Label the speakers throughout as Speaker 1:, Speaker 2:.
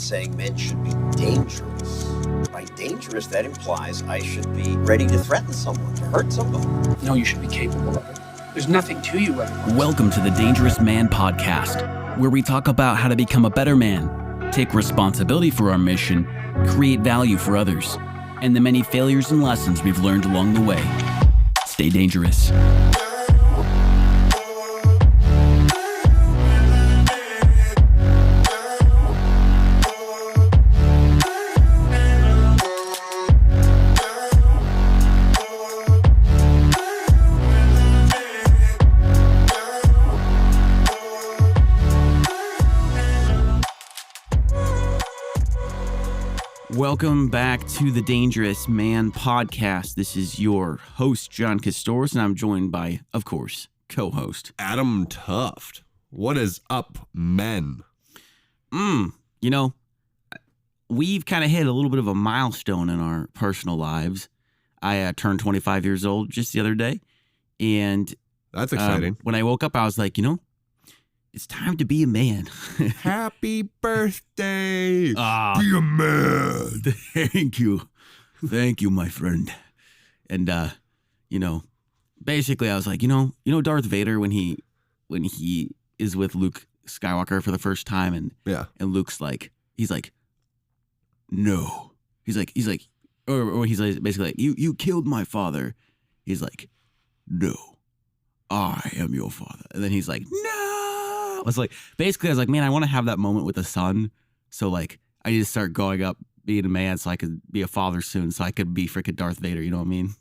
Speaker 1: saying men should be dangerous. By dangerous, that implies I should be ready to threaten someone, to hurt somebody.
Speaker 2: No, you should be capable of it. There's nothing to you otherwise.
Speaker 3: Welcome to the Dangerous Man Podcast, where we talk about how to become a better man, take responsibility for our mission, create value for others, and the many failures and lessons we've learned along the way. Stay dangerous. Welcome back to the Dangerous Man Podcast. This is your host, John Kostohris, and I'm joined by, of course, co-host
Speaker 4: Adam Thooft. What is up, men?
Speaker 3: You know, we've kind of hit a little bit of a milestone in our personal lives. I turned 25 years old just the other day, and
Speaker 4: That's exciting.
Speaker 3: When I woke up, I was like, it's time to be a man.
Speaker 4: Happy birthday! Be
Speaker 3: Ah,
Speaker 4: a man.
Speaker 3: Thank you. Thank you, my friend. And, basically I was like, Darth Vader when he is with Luke Skywalker for the first time and Luke's like, he's like, no. He's like, or he's like, basically like, you killed my father. He's like, no, I am your father. And then he's like, no. I was like, man, I want to have that moment with a son. So like, I need to start growing up being a man so I could be a father soon. So I could be freaking Darth Vader. You know what I mean?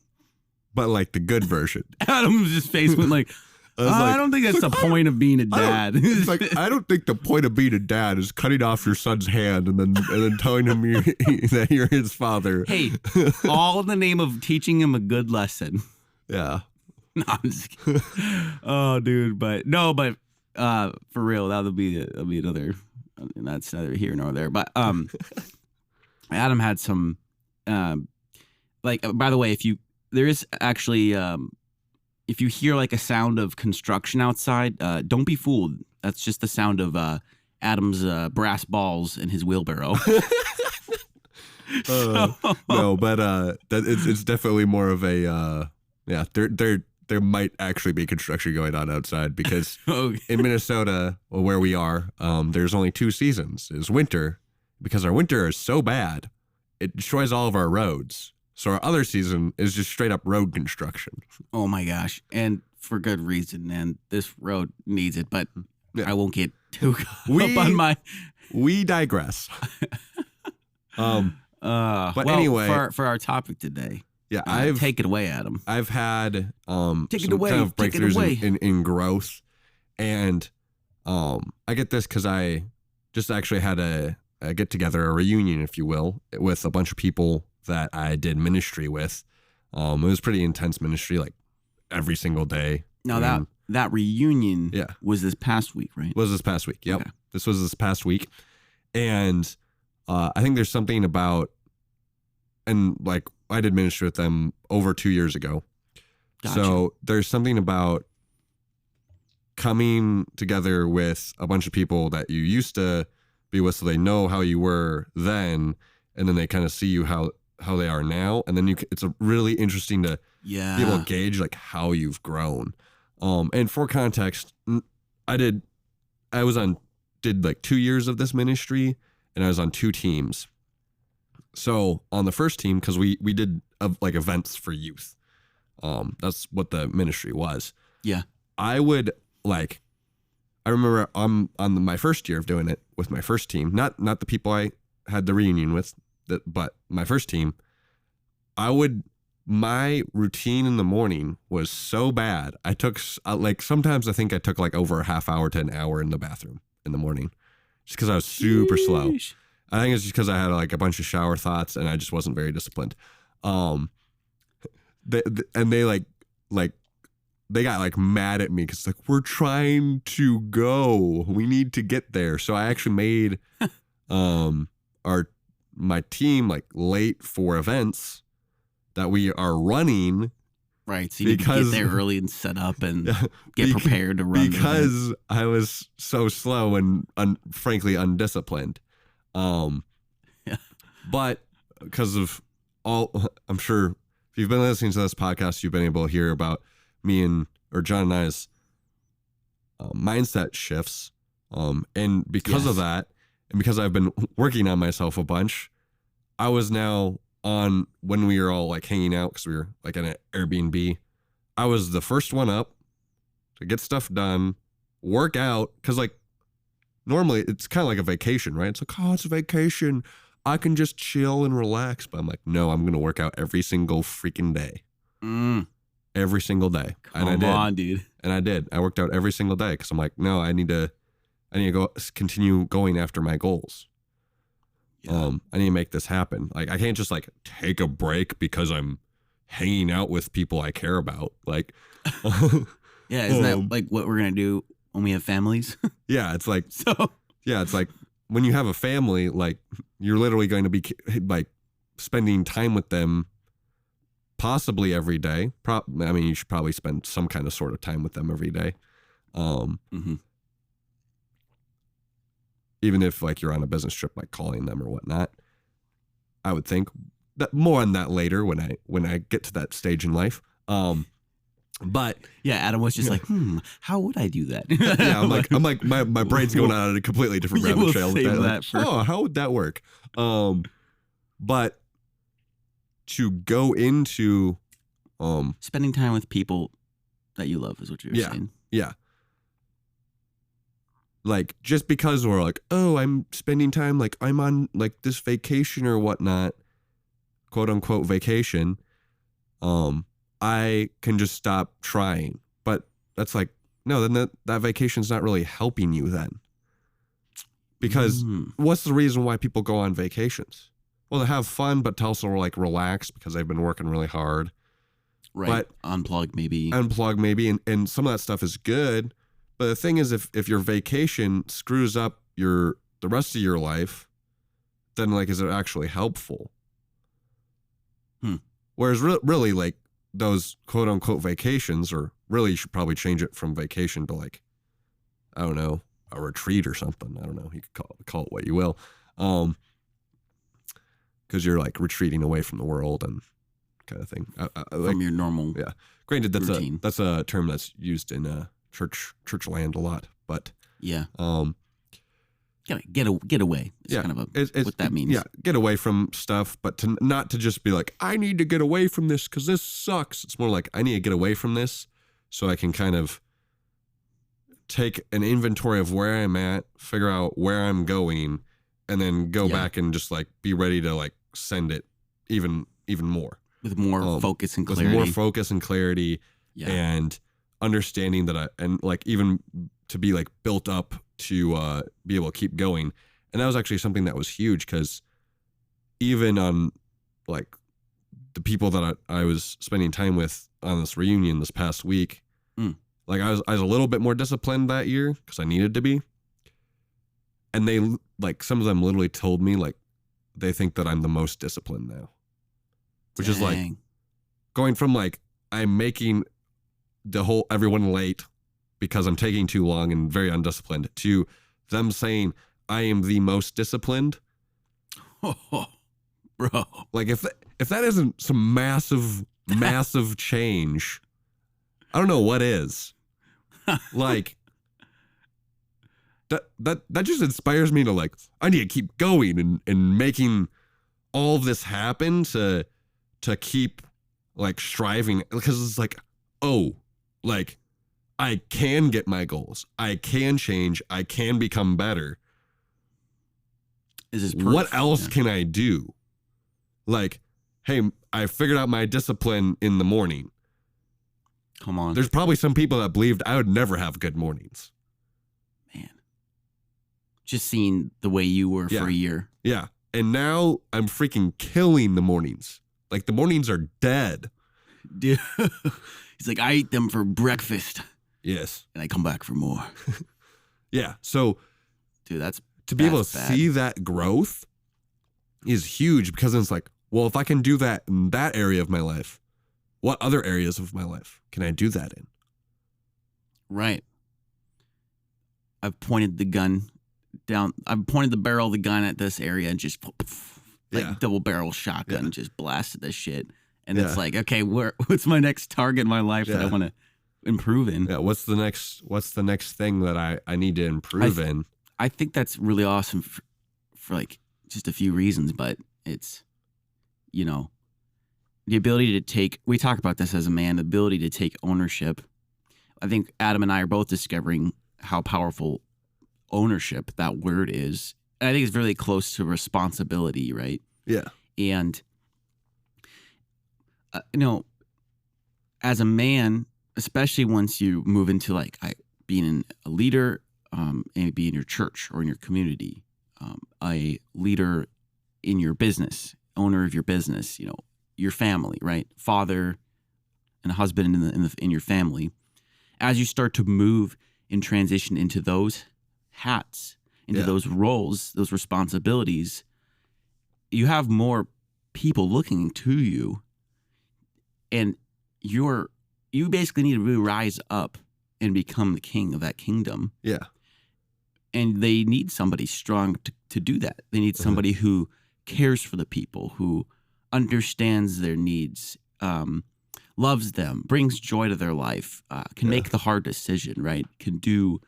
Speaker 4: But like the good version.
Speaker 3: Adam's just face went like, I don't think that's the point of being a dad.
Speaker 4: It's like, I don't think the point of being a dad is cutting off your son's hand and then telling him that you're his father.
Speaker 3: Hey, all in the name of teaching him a good lesson.
Speaker 4: Yeah.
Speaker 3: No, I'm just kidding. Oh, dude, but for real, that'll be another. That's neither here nor there. But Adam had some by the way, there is actually if you hear like a sound of construction outside, don't be fooled. That's just the sound of Adam's brass balls in his wheelbarrow.
Speaker 4: No, but it's definitely more of a there might actually be construction going on outside because in Minnesota, where we are, there's only 2 seasons. It's winter, because our winter is so bad, it destroys all of our roads. So our other season is just straight up road construction.
Speaker 3: Oh my gosh. And for good reason. And this road needs it, but I won't get too up on my...
Speaker 4: We digress. But anyway...
Speaker 3: For our topic today...
Speaker 4: Yeah,
Speaker 3: take it away, Adam.
Speaker 4: I've had some
Speaker 3: take it away.
Speaker 4: kind of
Speaker 3: Take it
Speaker 4: breakthroughs
Speaker 3: away.
Speaker 4: in growth, and I get this because I just actually had a get together, a reunion, if you will, with a bunch of people that I did ministry with. It was pretty intense ministry, like every single day.
Speaker 3: Now that reunion was this past week, right?
Speaker 4: Was this past week? Yep,
Speaker 3: okay.
Speaker 4: This was this past week, and I think there's something about, and like. I did ministry with them over 2 years ago.
Speaker 3: Gotcha.
Speaker 4: So there's something about coming together with a bunch of people that you used to be with, so they know how you were then, and then they kind of see you how they are now, and then it's a really interesting to be able to gauge like how you've grown. And for context, I did like 2 years of this ministry, and I was on 2 teams. So on the first team, because we did like events for youth, that's what the ministry was.
Speaker 3: Yeah,
Speaker 4: I remember on my first year of doing it with my first team, not the people I had the reunion with, but my first team. My routine in the morning was so bad. I took sometimes I think I took like over a half hour to an hour in the bathroom in the morning, just because I was super slow. I think it's just because I had like a bunch of shower thoughts and I just wasn't very disciplined. They got like mad at me because like, we're trying to go, we need to get there. So I actually made my team like late for events that we are running.
Speaker 3: Right, so you need to get there early and set up and get prepared to run.
Speaker 4: Because I was so slow and frankly undisciplined.
Speaker 3: Yeah.
Speaker 4: But because of I'm sure if you've been listening to this podcast, you've been able to hear about John and I's mindset shifts. And because of that, and because I've been working on myself a bunch, I was now on, when we were all like hanging out, because we were like in an Airbnb, I was the first one up to get stuff done, work out, because like normally it's kind of like a vacation, right? It's like, oh, it's a vacation, I can just chill and relax. But I'm like, no, I'm gonna work out every single freaking day. Every single day.
Speaker 3: Come on, dude.
Speaker 4: And I did. I worked out every single day because I'm like, no, I need to continue going after my goals. I need to make this happen. Like, I can't just like take a break because I'm hanging out with people I care about. Like,
Speaker 3: yeah, isn't that like what we're gonna do when we have families?
Speaker 4: Yeah, it's like it's like when you have a family, like you're literally going to be like spending time with them, possibly every day. I mean, you should probably spend some kind of sort of time with them every day. Even if like you're on a business trip, like calling them or whatnot. I would think that more on that later when I get to that stage in life. But
Speaker 3: yeah, Adam was just like, how would I do that?
Speaker 4: Yeah, I'm like my brain's going on a completely different rabbit trail with that. Like, how would that work? But to go into
Speaker 3: spending time with people that you love is what you're saying.
Speaker 4: Yeah. Like, just because we're like, oh, I'm spending time, like I'm on like this vacation or whatnot, quote unquote vacation, I can just stop trying. But that's like, no, then that vacation's not really helping you then. Because what's the reason why people go on vacations? Well, to have fun, but to also like relax because they've been working really hard.
Speaker 3: Right. But unplug maybe.
Speaker 4: And some of that stuff is good. But the thing is, if your vacation screws up the rest of your life, then like, is it actually helpful? Whereas really like those quote unquote vacations, or really you should probably change it from vacation to like, I don't know, a retreat or something. I don't know. You could call it what you will. Because you're like retreating away from the world and kind of thing.
Speaker 3: From your normal
Speaker 4: Granted,
Speaker 3: routine.
Speaker 4: That's a term that's used in church land a lot, but
Speaker 3: get away. It's kind of what that means.
Speaker 4: Yeah, get away from stuff, but not to just be like, I need to get away from this because this sucks. It's more like, I need to get away from this so I can kind of take an inventory of where I'm at, figure out where I'm going, and then go back and just like be ready to like send it even more
Speaker 3: with more focus and clarity.
Speaker 4: And understanding that and like even to be like built up to be able to keep going. And that was actually something that was huge, because even on like the people that I was spending time with on this reunion this past week, like I was a little bit more disciplined that year because I needed to be. And they like, some of them literally told me like they think that I'm the most disciplined now, which is like going from like, I'm making everyone late because I'm taking too long and very undisciplined, to them saying I am the most disciplined.
Speaker 3: Oh, bro.
Speaker 4: Like if that isn't some massive change, I don't know what is. Like that just inspires me to like, I need to keep going and making all of this happen to keep like striving, because it's like, oh, like I can get my goals. I can change. I can become better. What else can I do? Like, hey, I figured out my discipline in the morning.
Speaker 3: Come on.
Speaker 4: There's probably some people that believed I would never have good mornings.
Speaker 3: Man. Just seeing the way you were for a year.
Speaker 4: Yeah. And now I'm freaking killing the mornings. Like the mornings are dead.
Speaker 3: Dude. He's like, I eat them for breakfast.
Speaker 4: Yes.
Speaker 3: And I come back for more.
Speaker 4: Yeah. So,
Speaker 3: dude,
Speaker 4: to be able to see that growth is huge, because it's like, well, if I can do that in that area of my life, what other areas of my life can I do that in?
Speaker 3: Right. I've pointed the gun I pointed the barrel of the gun at this area and just double barrel shotgun, just blasted this shit. And it's like, okay, what's my next target in my life that I want to improve in?
Speaker 4: Yeah. What's the next thing that I need to improve in?
Speaker 3: I think that's really awesome for like just a few reasons, but it's, the ability to take, we talk about this as a man, the ability to take ownership. I think Adam and I are both discovering how powerful ownership, that word is. And I think it's really close to responsibility, right?
Speaker 4: Yeah.
Speaker 3: And, as a man, especially once you move into like being a leader, maybe in your church or in your community, a leader in your business, owner of your business, your family, right? Father and a husband in your family. As you start to move and transition into those hats, into those roles, those responsibilities, you have more people looking to you, and you basically need to really rise up and become the king of that kingdom.
Speaker 4: Yeah.
Speaker 3: And they need somebody strong to do that. They need somebody who cares for the people, who understands their needs, loves them, brings joy to their life, can make the hard decision, right? Can do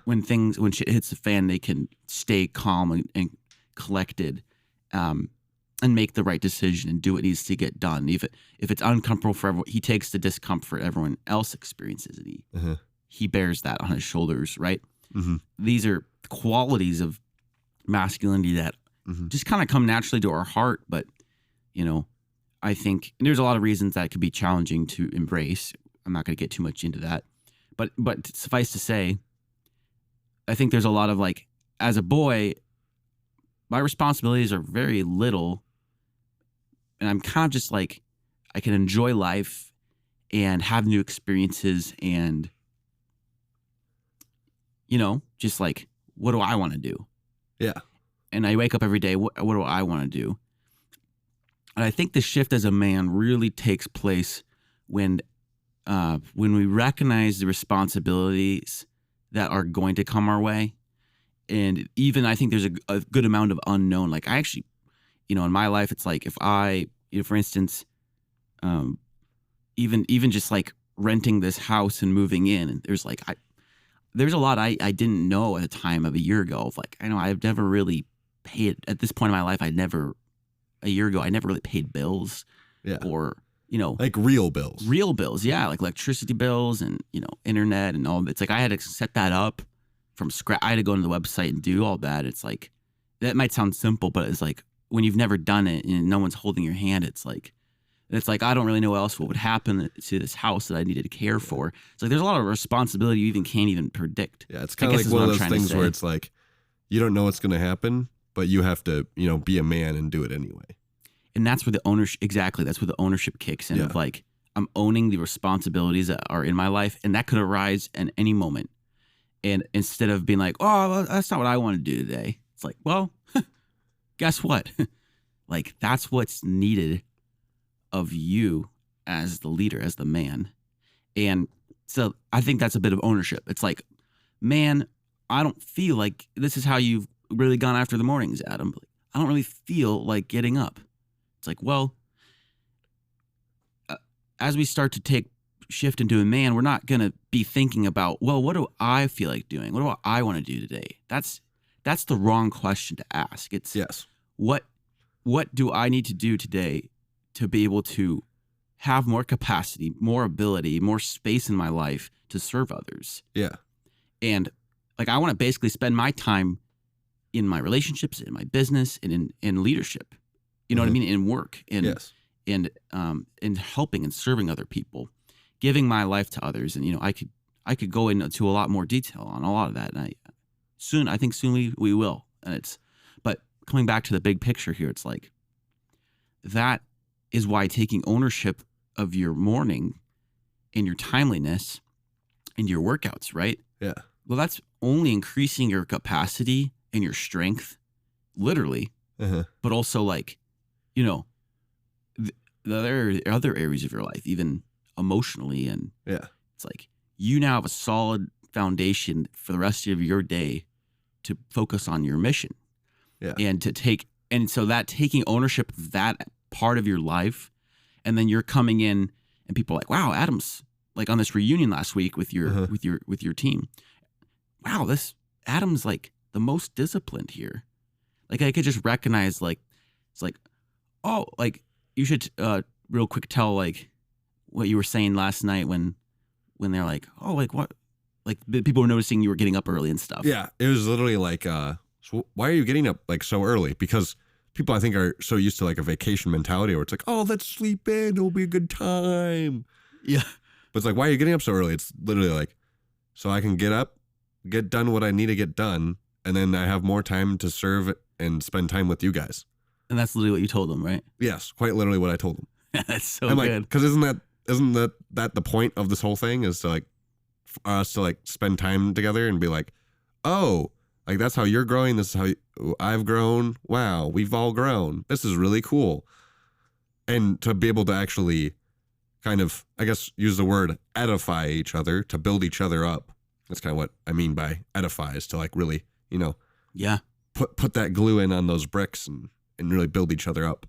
Speaker 3: when shit hits the fan, they can stay calm and collected, and make the right decision and do what needs to get done. If it's uncomfortable for everyone, he takes the discomfort everyone else experiences, and he bears that on his shoulders, right? Mm-hmm. These are qualities of masculinity that just kind of come naturally to our heart, but I think there's a lot of reasons that it could be challenging to embrace. I'm not going to get too much into that, but suffice to say, I think there's a lot of like, as a boy, my responsibilities are very little, and I'm kind of just like, I can enjoy life and have new experiences and, just like, what do I want to do?
Speaker 4: Yeah.
Speaker 3: And I wake up every day, what do I want to do? And I think the shift as a man really takes place when we recognize the responsibilities that are going to come our way. And even I think there's a good amount of unknown. Like I actually, in my life, it's like if I, for instance, even just like renting this house and moving in, and there's a lot I didn't know at the time of a year ago. Of like, I know I've never really paid at this point in my life. A year ago, I never really paid bills, or
Speaker 4: like real bills,
Speaker 3: yeah, like electricity bills and internet and all. It's like I had to set that up from scratch. I had to go into the website and do all that. It's like that might sound simple, but it's like when you've never done it and no one's holding your hand, it's like I don't really know what would happen to this house that I needed to care for. It's like there's a lot of responsibility you even can't even predict.
Speaker 4: Yeah, it's kind of like one of those things where it's like you don't know what's going to happen, but you have to, be a man and do it anyway.
Speaker 3: And that's where the ownership, exactly, that's where the ownership kicks in of like, I'm owning the responsibilities that are in my life, and that could arise at any moment. And instead of being like, oh, well, that's not what I want to do today. It's like, well, guess what? Like, that's what's needed of you as the leader, as the man. And so I think that's a bit of ownership. It's like, man, I don't feel like this is how you've really gone after the mornings, Adam. I don't really feel like getting up. It's like, well, as we start to shift into a man, we're not going to be thinking about, well, what do I feel like doing? What do I want to do today? That's the wrong question to ask. It's what do I need to do today to be able to have more capacity, more ability, more space in my life to serve others? Yeah. And like, I want to basically spend my time in my relationships, in my business, and in leadership. You know what I mean? In work, and helping and serving other people, giving my life to others. And I could go into a lot more detail on a lot of that. And I think soon we will. And but coming back to the big picture here, it's like that is why taking ownership of your morning and your timeliness and your workouts, right? Yeah. Well, that's only increasing your capacity and your strength, literally, but also like, the other areas of your life, even emotionally. And it's like you now have a solid foundation for the rest of your day to focus on your mission.
Speaker 4: Yeah.
Speaker 3: And so that taking ownership of that part of your life, and then you're coming in and people are like, wow, Adam's like on this reunion last week with your with your team. Wow, this Adam's like the most disciplined here. Like I could just recognize like it's like, oh, like you should real quick tell like what you were saying last night when they're like, oh, like what, like the people were noticing you were getting up early and stuff.
Speaker 4: Yeah, it was literally like, so why are you getting up like so early? Because people I think are so used to like a vacation mentality where it's like, oh, let's sleep in, it'll be a good time.
Speaker 3: Yeah,
Speaker 4: but it's like, why are you getting up so early? It's literally like, so I can get up, get done what I need to get done, and then I have more time to serve and spend time with you guys.
Speaker 3: And that's literally what you told them, right?
Speaker 4: Yes, quite literally what I told them.
Speaker 3: That's so
Speaker 4: I'm
Speaker 3: good.
Speaker 4: Because isn't that the point of this whole thing is to like us to like spend time together and be like, oh, like that's how you're growing. This is how I've grown. Wow, we've all grown. This is really cool. And to be able to actually kind of, I guess, use the word edify each other, to build each other up. That's kind of what I mean by edify, is to like really,
Speaker 3: yeah,
Speaker 4: put that glue in on those bricks and really build each other up.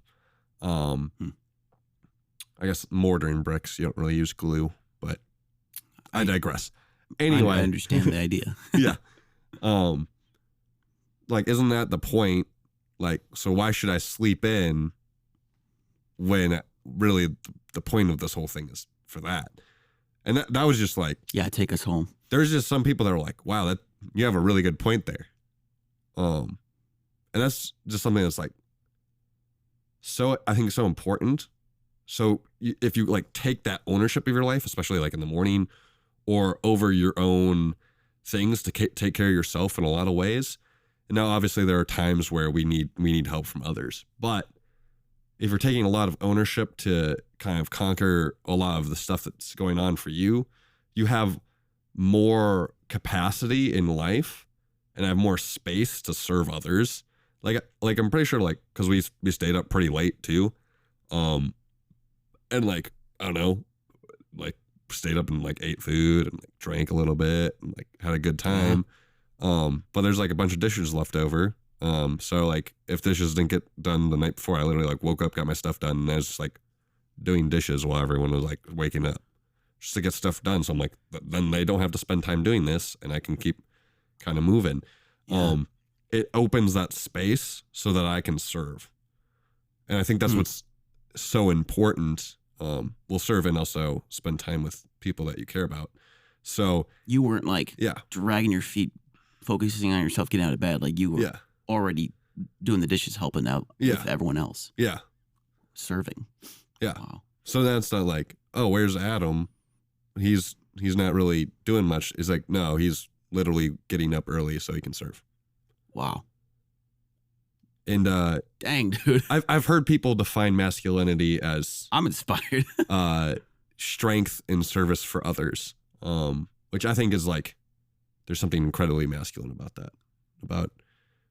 Speaker 4: I guess mortar and bricks, you don't really use glue, but I digress. Anyway,
Speaker 3: I understand the idea.
Speaker 4: Yeah. Like, isn't that the point? Like, so why should I sleep in when really the point of this whole thing is for that? And that was just like,
Speaker 3: yeah, take us home.
Speaker 4: There's just some people that are like, wow, that you have a really good point there. And that's just something that's like, so I think so important. So if you like take that ownership of your life, especially like in the morning or over your own things to take care of yourself in a lot of ways. And now obviously there are times where we need help from others, but if you're taking a lot of ownership to kind of conquer a lot of the stuff that's going on for you, you have more capacity in life and have more space to serve others. Like I'm pretty sure, like, because we stayed up pretty late too, and like I don't know, like stayed up and like ate food and like drank a little bit and like had a good time. But there's like a bunch of dishes left over. So like if dishes didn't get done the night before, I literally like woke up, got my stuff done, and I was just like doing dishes while everyone was like waking up just to get stuff done. So I'm like, then they don't have to spend time doing this and I can keep kind of moving. Yeah. It opens that space so that I can serve. And I think that's what's so important. We'll serve and also spend time with people that you care about. So
Speaker 3: you weren't like dragging your feet, focusing on yourself, getting out of bed. Like you were already doing the dishes, helping out with everyone else.
Speaker 4: Yeah.
Speaker 3: Serving.
Speaker 4: Yeah.
Speaker 3: Wow.
Speaker 4: So that's not like, oh, where's Adam? He's not really doing much. It's like, no, he's literally getting up early so he can serve.
Speaker 3: Wow.
Speaker 4: And
Speaker 3: dang, dude.
Speaker 4: I've heard people define masculinity as
Speaker 3: I'm inspired.
Speaker 4: Strength in service for others. Which I think is like there's something incredibly masculine about that. About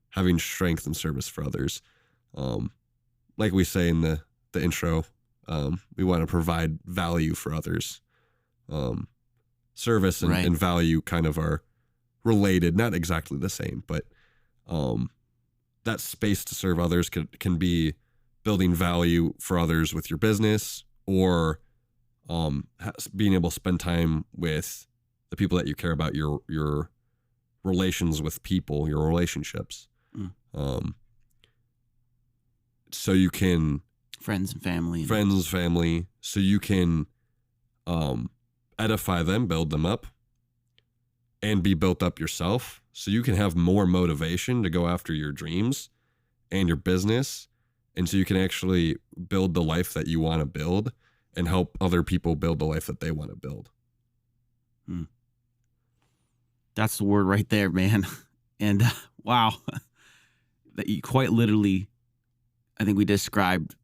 Speaker 4: having strength and service for others. Like we say in the intro, we want to provide value for others. Service and value kind of are related, not exactly the same, but that space to serve others can be building value for others with your business, or being able to spend time with the people that you care about, your relations with people, your relationships. So you can
Speaker 3: friends and family,
Speaker 4: so you can edify them, build them up, and be built up yourself, so you can have more motivation to go after your dreams and your business, and so you can actually build the life that you want to build and help other people build the life that they want to build.
Speaker 3: That's the word right there, man. And wow, that you quite literally, I think we described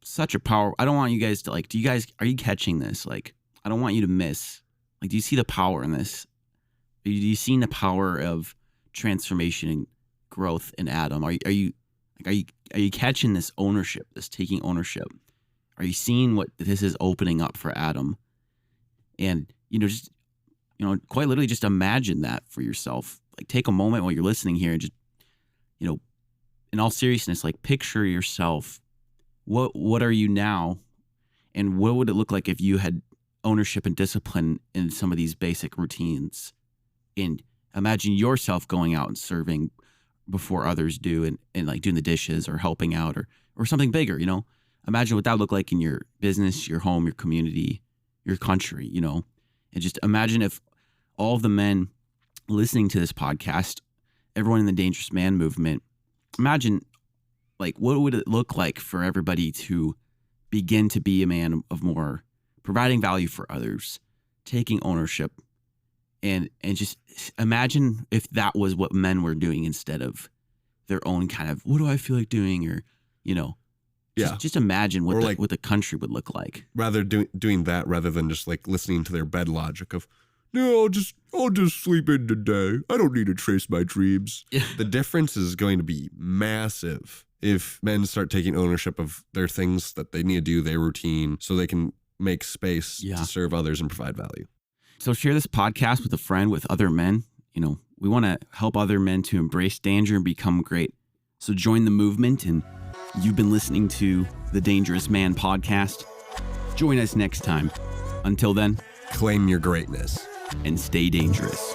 Speaker 3: such a power. I don't want you guys to like, are you catching this? Like, I don't want you to miss. Like, do you see the power in this? Do you see the power of transformation and growth in Adam? Are you catching this ownership, this taking ownership? Are you seeing what this is opening up for Adam? And quite literally, just imagine that for yourself. like take a moment while you're listening here and just, you know, in all seriousness, like picture yourself. What are you now? And what would it look like if you had ownership and discipline in some of these basic routines? And imagine yourself going out and serving before others do, and like doing the dishes or helping out or something bigger, you know? Imagine what that would look like in your business, your home, your community, your country, you know? And just imagine if all of the men listening to this podcast, everyone in the Dangerous Man movement, imagine like what would it look like for everybody to begin to be a man of more providing value for others, taking ownership, and just imagine if that was what men were doing instead of their own kind of, what do I feel like doing? Or, you know, just imagine what the country would look like.
Speaker 4: Rather doing that rather than just like listening to their bed logic of, no, I'll just sleep in today. I don't need to trace my dreams.
Speaker 3: Yeah.
Speaker 4: The difference is going to be massive if men start taking ownership of their things that they need to do, their routine, so they can make space to serve others and provide value.
Speaker 3: So share this podcast with a friend, with other men. You know, we want to help other men to embrace danger and become great. So join the movement. And you've been listening to the Dangerous Man podcast. Join us next time. Until then,
Speaker 4: claim your greatness
Speaker 3: and stay dangerous.